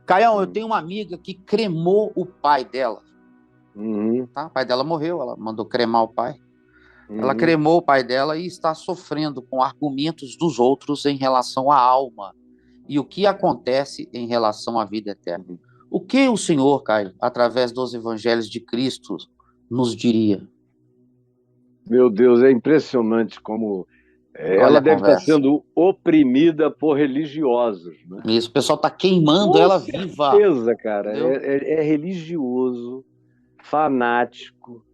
Caião, eu tenho uma amiga que cremou o pai dela, Uhum, tá? O pai dela morreu, ela mandou cremar o pai. Ela uhum, cremou o pai dela e está sofrendo com argumentos dos outros em relação à alma e o que acontece em relação à vida eterna. uhum. O que o Senhor, Caio, através dos evangelhos de Cristo, nos diria? Meu Deus, é impressionante como Olha ela a deve estar conversa. sendo oprimida por religiosos, né? Isso, o pessoal está queimando Com ela viva, certeza, cara. entendeu? É religioso, fanático,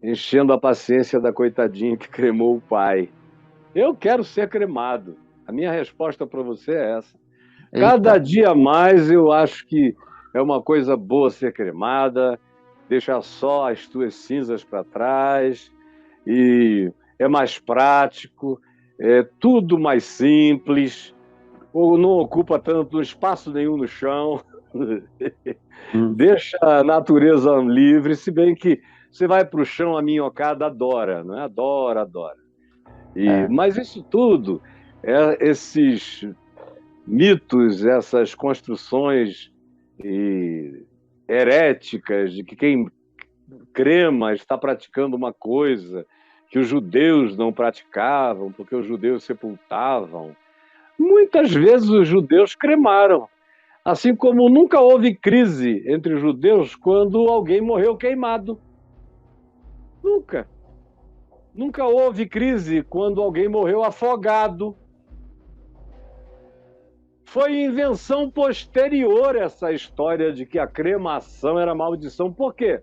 enchendo a paciência da coitadinha que cremou o pai. Eu quero ser cremado. A minha resposta para você é essa. Cada Eita, dia mais eu acho que é uma coisa boa ser cremada, deixar só as tuas cinzas para trás, e é mais prático, é tudo mais simples, ou não ocupa tanto espaço nenhum no chão, hum, deixa a natureza livre, se bem que você vai para o chão, a minhocada adora, não é? Adora, adora. é, Mas isso tudo, esses mitos, essas construções e heréticas de que quem crema está praticando uma coisa que os judeus não praticavam, porque os judeus sepultavam. Muitas vezes os judeus cremaram, assim como nunca houve crise entre os judeus quando alguém morreu queimado. Nunca. Nunca houve crise quando alguém morreu afogado. Foi invenção posterior essa história de que a cremação era maldição. Por quê?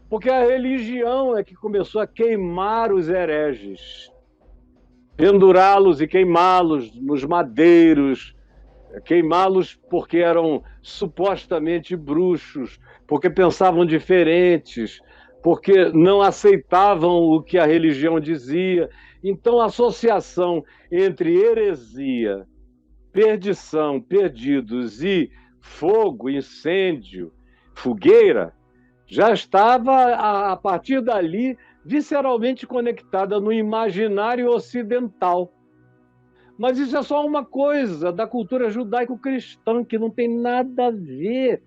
Porque a religião é que começou a queimar os hereges, pendurá-los e queimá-los nos madeiros, queimá-los porque eram supostamente bruxos, porque pensavam diferentes, porque não aceitavam o que a religião dizia. Então, a associação entre heresia, perdição, perdidos e fogo, incêndio, fogueira, já estava, a partir dali, visceralmente conectada no imaginário ocidental. Mas isso é só uma coisa da cultura judaico-cristã, que não tem nada a ver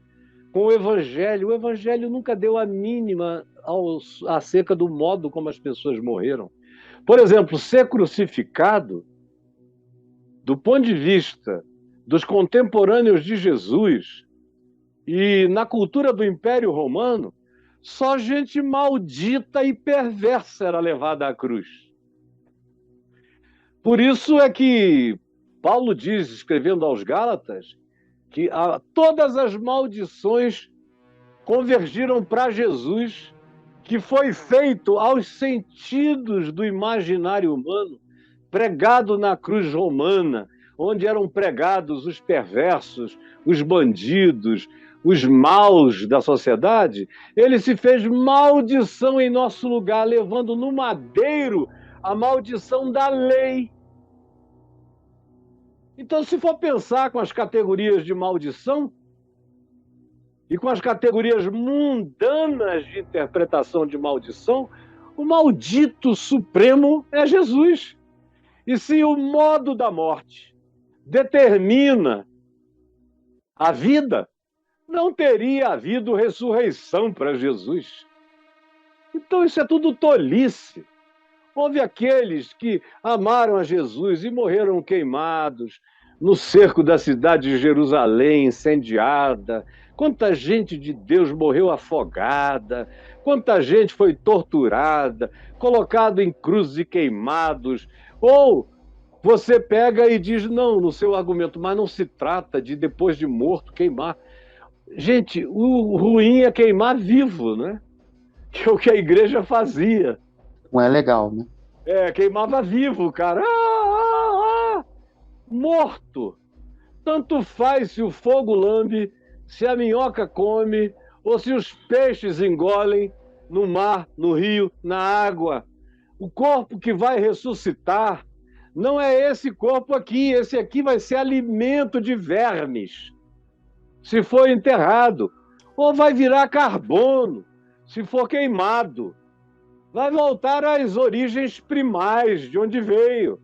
com o Evangelho. O Evangelho nunca deu a mínima acerca do modo como as pessoas morreram. Por exemplo, ser crucificado, do ponto de vista dos contemporâneos de Jesus e na cultura do Império Romano, só gente maldita e perversa era levada à cruz. Por isso é que Paulo diz, escrevendo aos Gálatas, que todas as maldições convergiram para Jesus, que foi feito aos sentidos do imaginário humano, pregado na cruz romana, onde eram pregados os perversos, os bandidos, os maus da sociedade. Ele se fez maldição em nosso lugar, levando no madeiro a maldição da lei. Então, se for pensar com as categorias de maldição e com as categorias mundanas de interpretação de maldição, o maldito supremo é Jesus. E se o modo da morte determina a vida, não teria havido ressurreição para Jesus. Então, isso é tudo tolice. Houve aqueles que amaram a Jesus e morreram queimados no cerco da cidade de Jerusalém, incendiada. Quanta gente de Deus morreu afogada, quanta gente foi torturada, colocado em cruzes e queimados. Ou você pega e diz, não, no seu argumento, mas não se trata de depois de morto queimar. Gente, o ruim é queimar vivo, né? Que é o que a igreja fazia. não é legal, né? Queimava vivo, cara. Morto. Tanto faz se o fogo lambe, se a minhoca come, ou se os peixes engolem no mar, no rio, na água. O corpo que vai ressuscitar não é esse corpo aqui. Esse aqui vai ser alimento de vermes, se for enterrado. Ou vai virar carbono, se for queimado. Vai voltar às origens primais, de onde veio.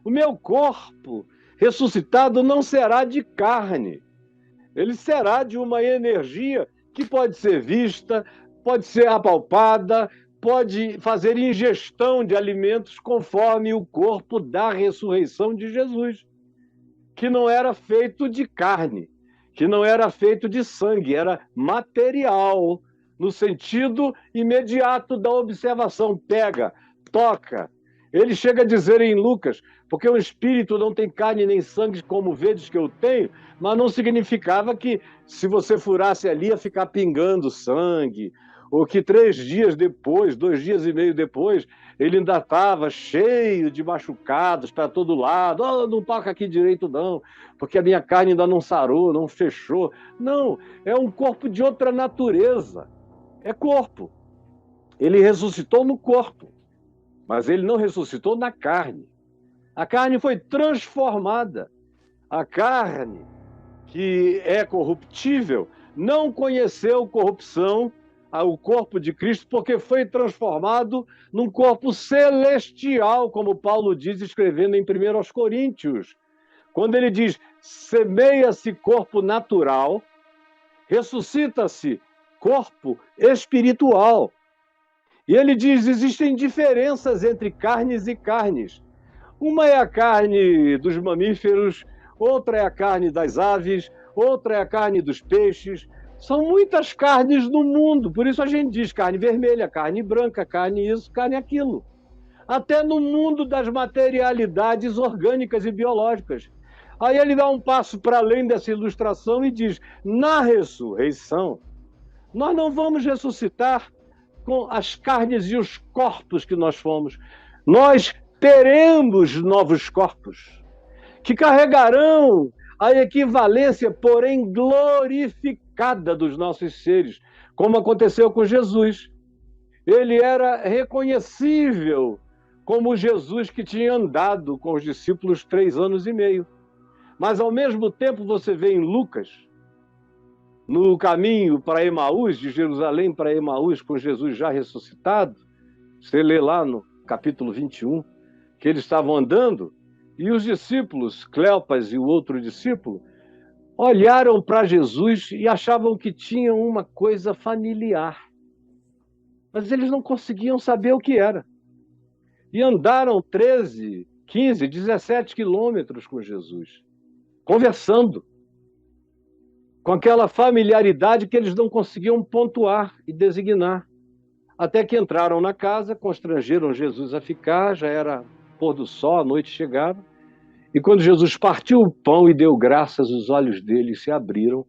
O meu corpo ressuscitado não será de carne. Ele será de uma energia que pode ser vista, pode ser apalpada, pode fazer ingestão de alimentos conforme o corpo da ressurreição de Jesus, que não era feito de carne, que não era feito de sangue, era material, no sentido imediato da observação. Pega, toca. Ele chega a dizer em Lucas, porque o espírito não tem carne nem sangue como vedes que eu tenho, mas não significava que se você furasse ali ia ficar pingando sangue, ou que 3 dias depois, 2 dias e meio depois, ele ainda estava cheio de machucados para todo lado. Oh, não toca aqui direito não, porque a minha carne ainda não sarou, não fechou. Não, é um corpo de outra natureza. É corpo. Ele ressuscitou no corpo, mas ele não ressuscitou na carne. A carne foi transformada. A carne, que é corruptível, não conheceu corrupção, o corpo de Cristo, porque foi transformado num corpo celestial, como Paulo diz, escrevendo em 1 Coríntios. Quando ele diz, semeia-se corpo natural, ressuscita-se corpo espiritual. E ele diz, existem diferenças entre carnes e carnes. Uma é a carne dos mamíferos, outra é a carne das aves, outra é a carne dos peixes. São muitas carnes no mundo, por isso a gente diz carne vermelha, carne branca, carne isso, carne aquilo. Até no mundo das materialidades orgânicas e biológicas. Aí ele dá um passo para além dessa ilustração e diz, na ressurreição, nós não vamos ressuscitar com as carnes e os corpos que nós fomos. Nós teremos novos corpos, que carregarão a equivalência, porém glorificada dos nossos seres, como aconteceu com Jesus. Ele era reconhecível como Jesus que tinha andado com os discípulos 3 anos e meio. Mas, ao mesmo tempo, você vê em Lucas, no caminho para Emaús, de Jerusalém para Emaús, com Jesus já ressuscitado, você lê lá no capítulo 21, que eles estavam andando, e os discípulos, Cleopas e o outro discípulo, olharam para Jesus e achavam que tinham uma coisa familiar. Mas eles não conseguiam saber o que era. E andaram 13, 15, 17 quilômetros com Jesus, conversando, com aquela familiaridade que eles não conseguiam pontuar e designar. Até que entraram na casa, constrangeram Jesus a ficar, já era pôr do sol, a noite chegava, e quando Jesus partiu o pão e deu graças, os olhos deles se abriram,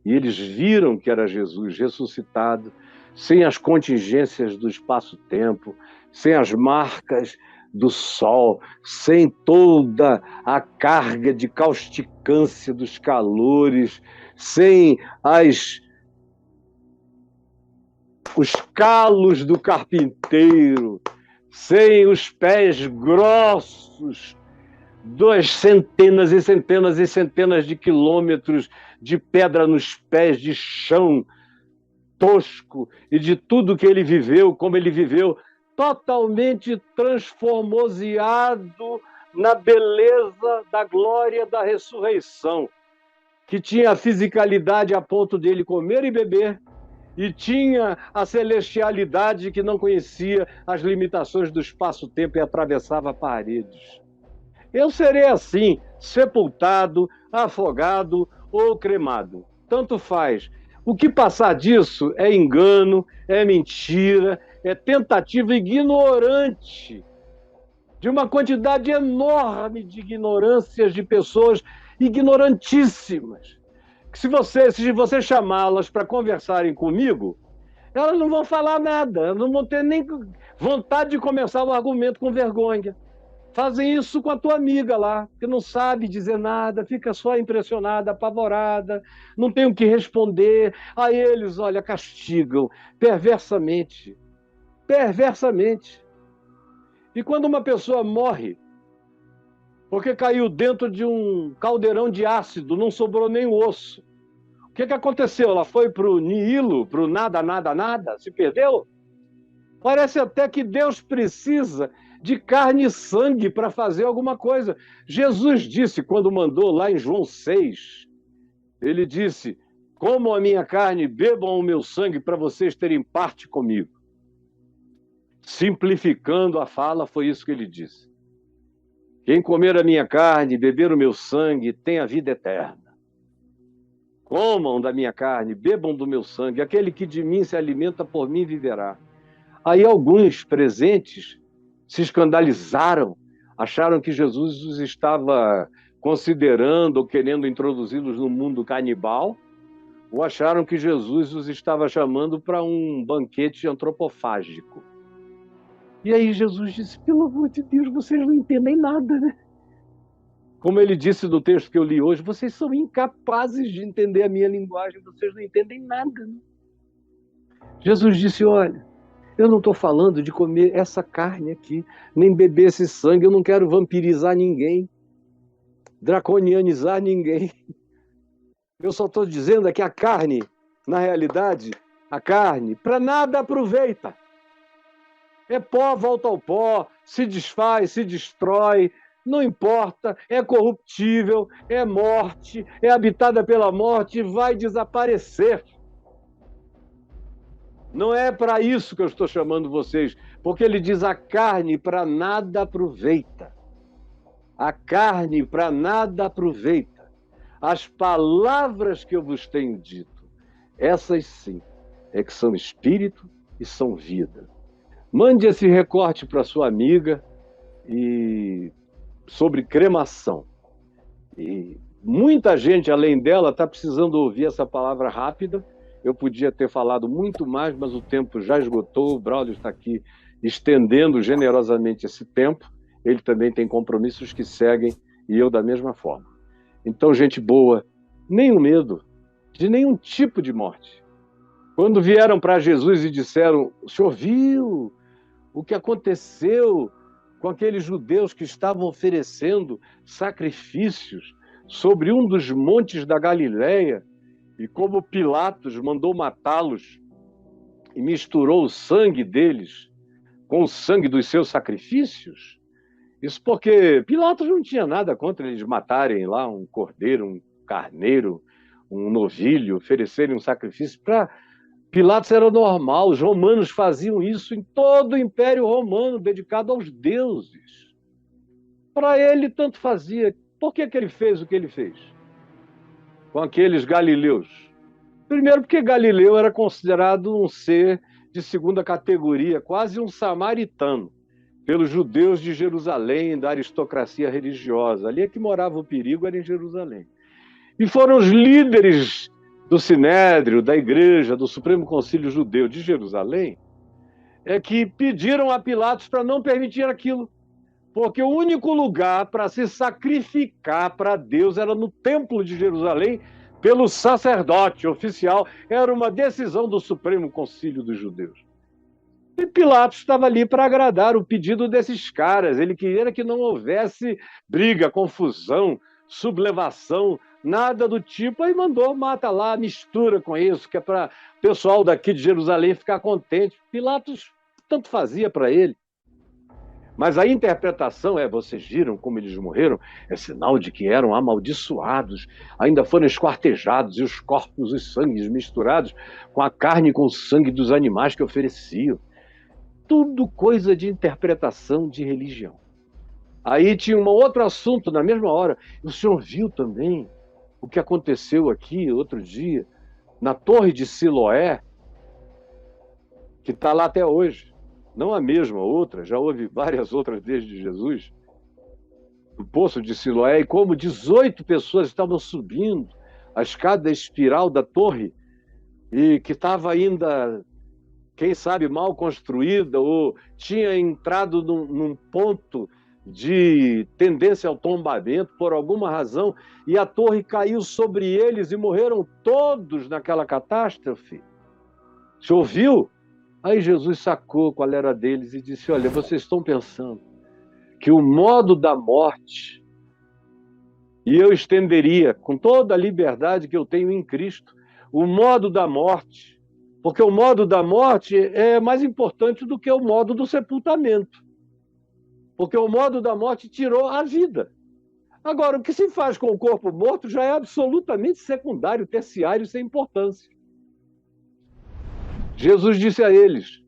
e eles viram que era Jesus ressuscitado, sem as contingências do espaço-tempo, sem as marcas do sol, sem toda a carga de causticância dos calores, sem os calos do carpinteiro, sem os pés grossos das centenas e centenas e centenas de quilômetros de pedra nos pés, de chão tosco e de tudo que ele viveu, como ele viveu, totalmente transformoseado na beleza da glória da ressurreição, que tinha a fisicalidade a ponto dele comer e beber, e tinha a celestialidade que não conhecia as limitações do espaço-tempo e atravessava paredes. Eu serei assim, sepultado, afogado ou cremado. Tanto faz. O que passar disso é engano, é mentira, é tentativa ignorante de uma quantidade enorme de ignorâncias de pessoas ignorantíssimas. Que se você chamá-las para conversarem comigo, elas não vão falar nada, elas não vão ter nem vontade de começar o argumento com vergonha. Fazem isso com a tua amiga lá, que não sabe dizer nada, fica só impressionada, apavorada, não tem o que responder. A eles, olha, castigam perversamente. Perversamente. E quando uma pessoa morre, porque caiu dentro de um caldeirão de ácido, não sobrou nem o osso, o que aconteceu? Ela foi para o nihilo, para o nada, nada, nada, se perdeu? Parece até que Deus precisa de carne e sangue para fazer alguma coisa. Jesus disse, quando mandou lá em João 6, Ele disse: comam a minha carne, bebam o meu sangue para vocês terem parte comigo. Simplificando a fala, foi isso que ele disse. Quem comer a minha carne, beber o meu sangue, tem a vida eterna. Comam da minha carne, bebam do meu sangue. Aquele que de mim se alimenta, por mim viverá. Aí alguns presentes se escandalizaram, acharam que Jesus os estava considerando ou querendo introduzi-los no mundo canibal, ou acharam que Jesus os estava chamando para um banquete antropofágico. E aí Jesus disse: pelo amor de Deus, vocês não entendem nada, né? Como ele disse no texto que eu li hoje, vocês são incapazes de entender a minha linguagem, vocês não entendem nada, né? Jesus disse: olha, eu não estou falando de comer essa carne aqui, nem beber esse sangue, eu não quero vampirizar ninguém, draconianizar ninguém. Eu só estou dizendo que a carne, na realidade, a carne para nada aproveita. É pó, volta ao pó, se desfaz, se destrói, não importa, é corruptível, é morte, é habitada pela morte, vai desaparecer. Não é para isso que eu estou chamando vocês, porque ele diz: a carne para nada aproveita. A carne para nada aproveita. As palavras que eu vos tenho dito, essas sim, é que são espírito e são vida. Mande esse recorte para sua amiga e sobre cremação. E muita gente, além dela, está precisando ouvir essa palavra rápida. Eu podia ter falado muito mais, mas o tempo já esgotou. O Braulio está aqui estendendo generosamente esse tempo. Ele também tem compromissos que seguem, e eu da mesma forma. Então, gente boa, nenhum medo de nenhum tipo de morte. Quando vieram para Jesus e disseram: o senhor viu o que aconteceu com aqueles judeus que estavam oferecendo sacrifícios sobre um dos montes da Galileia, e como Pilatos mandou matá-los e misturou o sangue deles com o sangue dos seus sacrifícios? Isso porque Pilatos não tinha nada contra eles matarem lá um cordeiro, um carneiro, um novilho, oferecerem um sacrifício. Para Pilatos era normal, os romanos faziam isso em todo o Império Romano, dedicado aos deuses. Para ele, tanto fazia. Por que ele fez o que ele fez com aqueles galileus? Primeiro, porque Galileu era considerado um ser de segunda categoria, quase um samaritano, pelos judeus de Jerusalém, da aristocracia religiosa. Ali é que morava o perigo, era em Jerusalém. E foram os líderes do Sinédrio, da Igreja, do Supremo Concílio Judeu de Jerusalém, que pediram a Pilatos para não permitir aquilo, porque o único lugar para se sacrificar para Deus era no Templo de Jerusalém, pelo sacerdote oficial. Era uma decisão do Supremo Concílio dos Judeus. E Pilatos estava ali para agradar o pedido desses caras. Ele queria que não houvesse briga, confusão, sublevação, nada do tipo. Aí mandou: mata lá, mistura com isso, que é para o pessoal daqui de Jerusalém ficar contente. Pilatos tanto fazia para ele. Mas a interpretação vocês viram como eles morreram? É sinal de que eram amaldiçoados, ainda foram esquartejados, e os corpos, os sangues misturados com a carne e com o sangue dos animais que ofereciam. Tudo coisa de interpretação de religião. Aí tinha um outro assunto na mesma hora. O senhor viu também o que aconteceu aqui outro dia, na Torre de Siloé, que está lá até hoje. Não a mesma, outra, já houve várias outras desde Jesus. O Poço de Siloé, e como 18 pessoas estavam subindo a escada espiral da torre, e que estava ainda, quem sabe, mal construída, ou tinha entrado num ponto de tendência ao tombamento por alguma razão, e a torre caiu sobre eles e morreram todos naquela catástrofe. O senhor viu? Aí Jesus sacou qual era deles e disse: olha, vocês estão pensando que o modo da morte, e eu estenderia com toda a liberdade que eu tenho em Cristo, o modo da morte, porque o modo da morte é mais importante do que o modo do sepultamento, porque o modo da morte tirou a vida. Agora, o que se faz com o corpo morto já é absolutamente secundário, terciário, sem importância. Jesus disse a eles: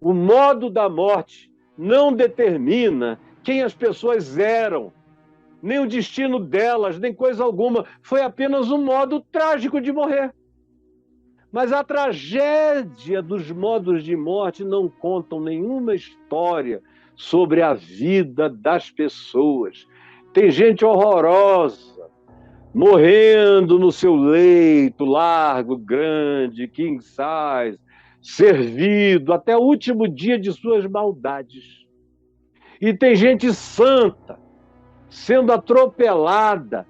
o modo da morte não determina quem as pessoas eram, nem o destino delas, nem coisa alguma. Foi apenas um modo trágico de morrer. Mas a tragédia dos modos de morte não contam nenhuma história sobre a vida das pessoas. Tem gente horrorosa, morrendo no seu leito largo, grande, king size, servido até o último dia de suas maldades. E tem gente santa, sendo atropelada,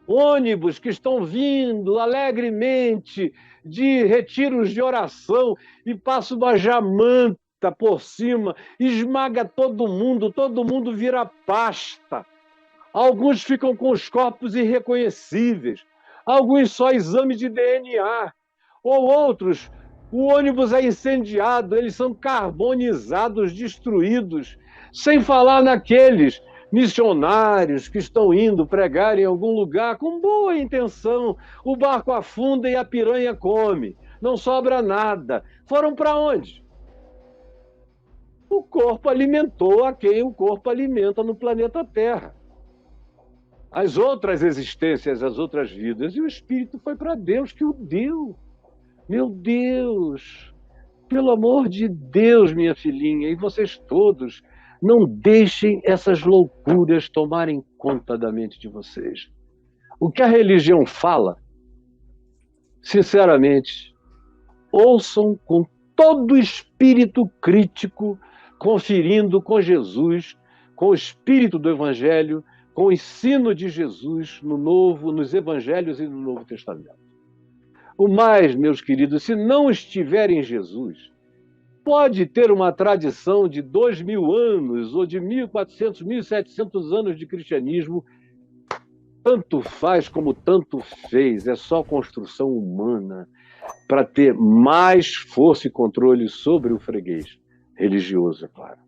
ônibus que estão vindo alegremente de retiros de oração e passa uma jamanta por cima, esmaga todo mundo vira pasta. Alguns ficam com os corpos irreconhecíveis, alguns só exame de DNA, ou outros, o ônibus é incendiado, eles são carbonizados, destruídos, sem falar naqueles missionários que estão indo pregar em algum lugar com boa intenção. O barco afunda e a piranha come. Não sobra nada. Foram para onde? O corpo alimentou a quem o corpo alimenta no planeta Terra. As outras existências, as outras vidas. E o espírito foi para Deus que o deu. Meu Deus! Pelo amor de Deus, minha filhinha, e vocês todos, não deixem essas loucuras tomarem conta da mente de vocês. O que a religião fala, sinceramente, ouçam com todo o espírito crítico, conferindo com Jesus, com o espírito do Evangelho, com o ensino de Jesus no Novo, nos Evangelhos e no Novo Testamento. O mais, meus queridos, se não estiver em Jesus, pode ter uma tradição de 2000 anos ou de 1400, 1700 anos de cristianismo, tanto faz como tanto fez, é só construção humana para ter mais força e controle sobre o freguês religioso, é claro.